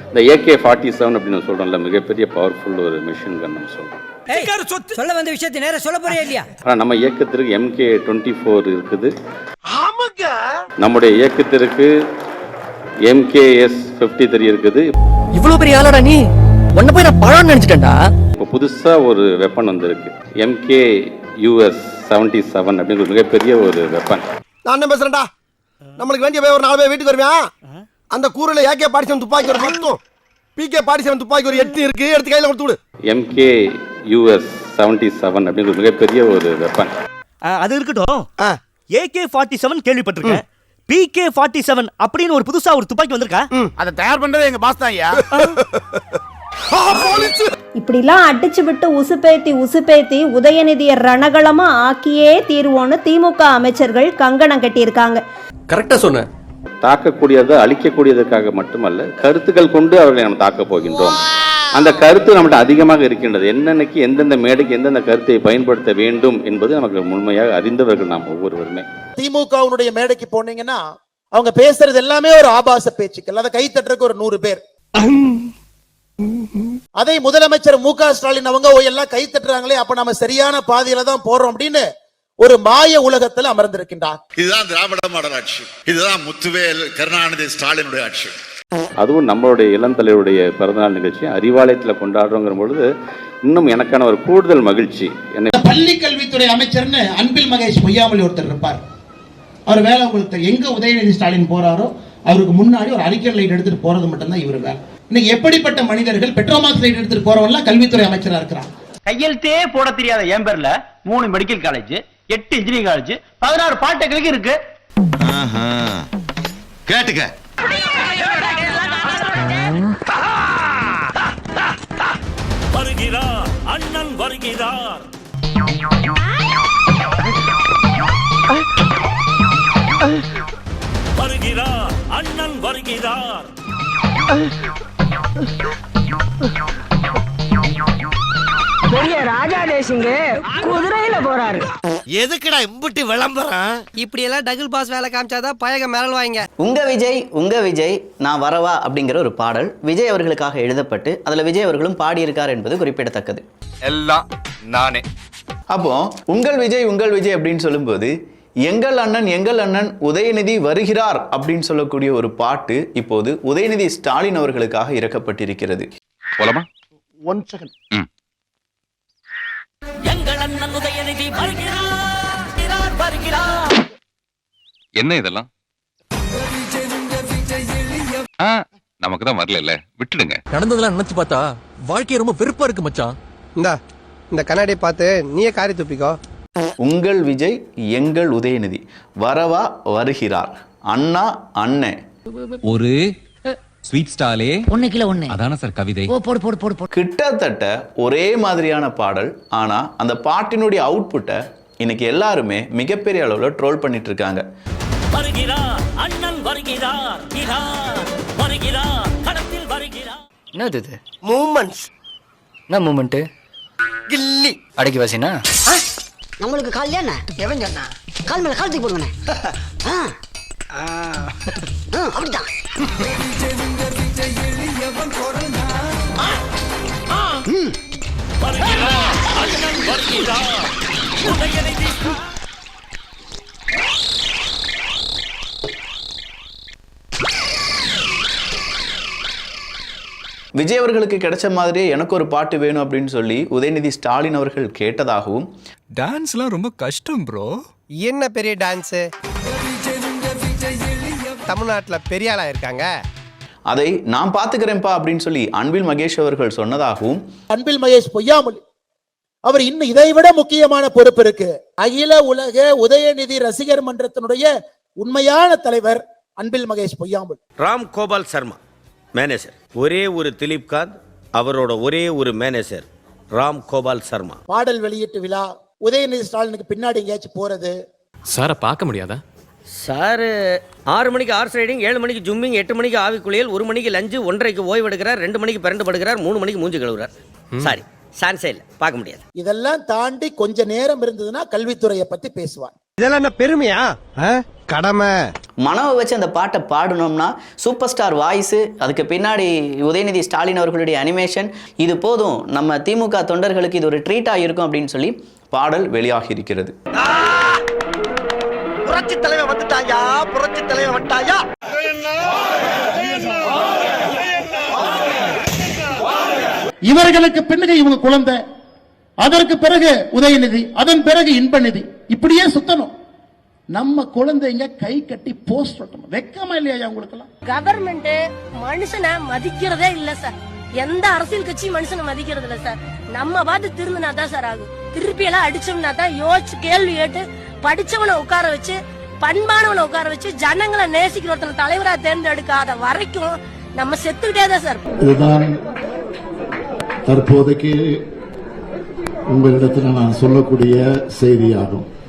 இந்த AK-47 அப்படின்னு சொல்கிறோம்ல, மிகப்பெரிய பவர்ஃபுல் ஒரு மிஷின் கன் நம்ம சொல்கிறோம். சொல்ல வந்த விஷயத்தை நேரம் சொல்ல போறியா இல்லையா? ஆனால் நம்ம இயக்கத்திற்கு MK-24 இருக்குது. நம்முடைய இயக்கத்திற்கு MKS-53 இருக்குது. இவ்வளவு பெரிய ஆளாடா நீ? ஒன்ன போய் நான் பழம் நினைச்சிட்டேன்டா. இப்போ புதுசாக ஒரு வெப்பன் வந்திருக்கு, MK-77 அப்படின்னு ஒரு மிகப்பெரிய ஒரு வெப்பன். நான் என்ன பேசுறேன்டா, நம்மளுக்கு வேண்டிய ஒரு 4 பேர் வீட்டுக்கு வருவேன். அந்த கூறுல AK-47 துப்பாக்கி ஒரு 10, PK-47 துப்பாக்கி ஒரு 8 இருக்கு, எடுத்து கையில கொடுத்து விடு. MK-77 அப்படின்னு ஒரு மிகப்பெரிய ஒரு வெப்பன். அது இருக்கட்டும், AK-47 கேள்விப்பட்டிருக்கேன். PK-47 அப்படின்னு ஒரு புதுசா ஒரு துப்பாக்கி வந்திருக்கா? அதை தயார் பண்றது எங்க பாஸ் தான் ஐயா. இப்படிலாம் அடிச்சு விட்டு உசுப்பேத்தி உதயநிதியை ரணகளமா ஆக்கியே தீர்வோன்னு திமுக அமைச்சர்கள் கங்கணம் கட்டியிருக்காங்க. கரெக்டா சொன்ன. தாக்கக்கூடியது அழிக்கக்கூடியதற்காக மட்டுமல்ல, கருத்துக்கள் கொண்டு அவர்களை நம்ம தாக்கப் போகின்றோம். அந்த கருத்து நம்மகிட்ட அதிகமாக இருக்கின்றது. என்னன்னைக்கு எந்தெந்த மேடைக்கு எந்தெந்த கருத்தை பயன்படுத்த வேண்டும் என்பது நமக்கு முழுமையாக அறிந்தவர்கள் நாம் ஒவ்வொருவருமே. திமுகவுடைய மேடைக்கு போனீங்கன்னா அவங்க பேசுறது எல்லாமே ஒரு ஆபாச பேச்சுக்கள். அதை கை தட்டுறதுக்கு ஒரு 100 பேர். அதை முதலமைச்சர் மு க ஸ்டாலின் அவங்க எல்லாம் கை தட்டுறாங்களே, அப்ப நம்ம சரியான பாதையில தான் போறோம் அப்படின்னு ஒரு மாய உலகத்தில் அமர்ந்திருக்கின்றார். இதுதான் திராவிட மாடல் ஆட்சி, இதுதான் முத்துவேல் கருணாநிதி ஸ்டாலினுடைய ஆட்சி. அதுவும் நம்மளுடைய இளம் தலைவருடைய பிறந்தநாள் நிகழ்ச்சி அறிவாலயத்தில் கொண்டாடுறோங்கிற பொழுது இன்னும் எனக்கான ஒரு கூடுதல் மகிழ்ச்சி. பள்ளி கல்வித்துறை அமைச்சர்னு அன்பில் மகேஷ் பொய்யாமொழி ஒருத்தர் இருப்பார். அவர் வேலை உங்களுக்கு எங்க உதயநிதி ஸ்டாலின் போறாரோ அவருக்கு முன்னாடி ஒரு அறிக்கை லைட் எடுத்துட்டு போறது மட்டும்தான் இவரு வேலை. இன்னைக்கு எப்படிப்பட்ட மனிதர்கள் பெட்ரோமாக்ஸ் லைட் எடுத்துட்டு போறவங்க கல்வித்துறை அமைச்சரா இருக்கிறாங்க. கையெழுத்தே போட தெரியாத என் பேர்ல 3 medical college, 8 engineering college, 16 polytechnic இருக்கு. கேட்டுக்க. வருகிறார் அண்ணன் வருகிறார். வருகிறார் அண்ணன் வருகிறார். பெரிய ராஜா தேசிங்க குதிரையில போறாரு. எதுக்குடா இம்புட்டி விளம்பரம்? இப்படி எல்லாம் டபுள் பாஸ் வேலை காமிச்சாதான் பயக மிரள்வாங்க. உங்க விஜய் நான் வரவா அப்படிங்கிற ஒரு பாடல் விஜய் அவர்களுக்காக எழுதப்பட்டு அதுல விஜய் அவர்களும் பாடியிருக்கார் என்பது குறிப்பிடத்தக்கது. எல்லாம் நானே. அப்போ உங்கள் விஜய் அப்படின்னு சொல்லும்போது எங்கள் அண்ணன் உதயநிதி வருகிறார் அப்படின்னு சொல்லக்கூடிய ஒரு பாட்டு இப்போது உதயநிதி ஸ்டாலின் அவர்களுக்காக இறக்கப்பட்டிருக்கிறது. போலாமா? 1 செகண்ட். எங்கள் அண்ணன் உதயநிதி வருகிறார். என்ன இதெல்லாம்? நமக்கு தான் வரல, விட்டுடுங்க. நடந்ததெல்லாம் நினைச்சு பார்த்தா வாழ்க்கை ரொம்ப வெறுப்பா இருக்கு மச்சான். இந்த கண்ணாடியை பார்த்து நீயே காரி துப்பிக்கோ. உங்கள் விஜய் எங்கள் உதயநிதி வரவா வருகிறார். அண்ணா அண்ணன் ஒரு ஸ்வீட் ஸ்டாலே 1 கிலோ 1 அதான சார் கவிதை. போடு. கிட்டத்தட்ட ஒரே மாதிரியான பாடல். ஆனா அந்த பாட்டினுடைய அவுட்புட்டை இன்னைக்கு எல்லாருமே மிகப்பெரிய அளவுல ட்ரோல் பண்ணிட்டு இருக்காங்க. வருகிறார் அண்ணன் வருகிறார். வருகிறார் கடத்தில் வருகிறார். என்னது இது? மூமெண்ட்ஸ். என்ன மூமெண்ட்? கில்லி அடக்கி வாசினா நம்மளுக்கு கால் என்ன எவன் சொன்னா? கால் மேல கால் தூக்கி போடுங்கண்ணே. அப்படிதான். விஜய் அவர்களுக்கு கிடைச்ச மாதிரியே எனக்கு ஒரு பாட்டு வேணும் அப்படின்னு சொல்லி உதயநிதி ஸ்டாலின் அவர்கள் கேட்டதாகவும், டான்ஸ்லாம் ரொம்ப கஷ்டம் ப்ரோ. என்ன பெரிய டான்ஸ்? தமிழ்நாட்டில் பெரிய ஆளா இருக்காங்க, அதை நான் பாத்துக்கிறேன்ப்பா அப்படின்னு சொல்லி அன்பில் மகேஷ் அவர்கள் சொன்னதாகவும், அன்பில் மகேஷ் பொய்யாமொழி அவர் இன்னும் இதை விட முக்கியமான பொறுப்பு இருக்கு. அகில உலக உதயநிதி ரசிகர் மன்றத்தினுடைய உண்மையான தலைவர் அன்பில் மகேஷ் பொய்யாமொழி. ராம் கோபால் சர்மா மேனேஜர். ஒரே ஒரு திலீப் காந்த், அவரோட ஒரே ஒரு மேனேஜர் ராம் கோபால் சர்மா. பாடல் வெளியீட்டு விழா உதயநிதி ஸ்டாலினுக்கு பின்னாடி எங்கேயாச்சும் போறது சாரை பார்க்க முடியாதா? சார் 6 மணிக்கு ஹார்ஸ் ரைடிங், 7 மணிக்கு ஜும்மிங், 8 மணிக்கு ஆவி குளியல், 1 மணிக்கு லஞ்சு, 1:30க்கு ஓய்வு எடுக்கிறார், 2 மணிக்கு பிறண்டு படுக்கிறார், 3 மணிக்கு மூஞ்சி கழுவுறார். சாரி, சான்ஸே இல்லை, பார்க்க முடியாது. இதெல்லாம் தாண்டி கொஞ்ச நேரம் இருந்ததுன்னா கல்வித்துறையை பத்தி பேசுவார். இதெல்லாம் என்ன பெருமையா? கடமை. மனவை வச்சு அந்த பாட்டை பாடணும்னா சூப்பர் ஸ்டார் வாய்ஸு, அதுக்கு பின்னாடி உதயநிதி ஸ்டாலின் அவர்களுடைய அனிமேஷன், இது போதும், நம்ம திமுக தொண்டர்களுக்கு இது ஒரு ட்ரீட்டாக இருக்கும் அப்படின்னு சொல்லி பாடல் வெளியாகி இருக்கிறது. புரட்சி தலைவர் வந்துட்டாயா, புரட்சி தலைவர் வந்துட்டாயா. இவர்களுக்கு பின்னகு இவங்க குழந்தை, அதற்கு பிறகு உதயநிதி, அதன் பிறகு இன்பநிதி, இப்படியே சுத்தணும். நம்ம குழந்தைங்க கை கட்டி போஸ்ட் ஒட்டணும். வெக்கமா இல்லையா உங்களுக்கு? கவர்மெண்ட் மனுஷனை மதிக்கிறதே இல்ல சார். எந்த அரசியல் கட்சி மனுஷனை மதிக்கிறது இல்ல சார். நம்ம பார்த்து திரும்பினா தான் சார் ஆகும். திருப்பி எல்லாம் அடிச்சோம்னா தான் யோசிச்சு கேள்வி கேட்டு படிச்சவனை உட்கார வச்சு பண்பானவனை உட்கார வச்சு ஜனங்களை நேசிக்கிற ஒருத்தனை தலைவரா தேர்ந்தெடுக்காத வரைக்கும் நம்ம செத்துக்கிட்டே தான் சார். இதுதான் தற்போதைக்கு உங்களிடத்தில் நான் சொல்லக்கூடிய செய்தியாகும்.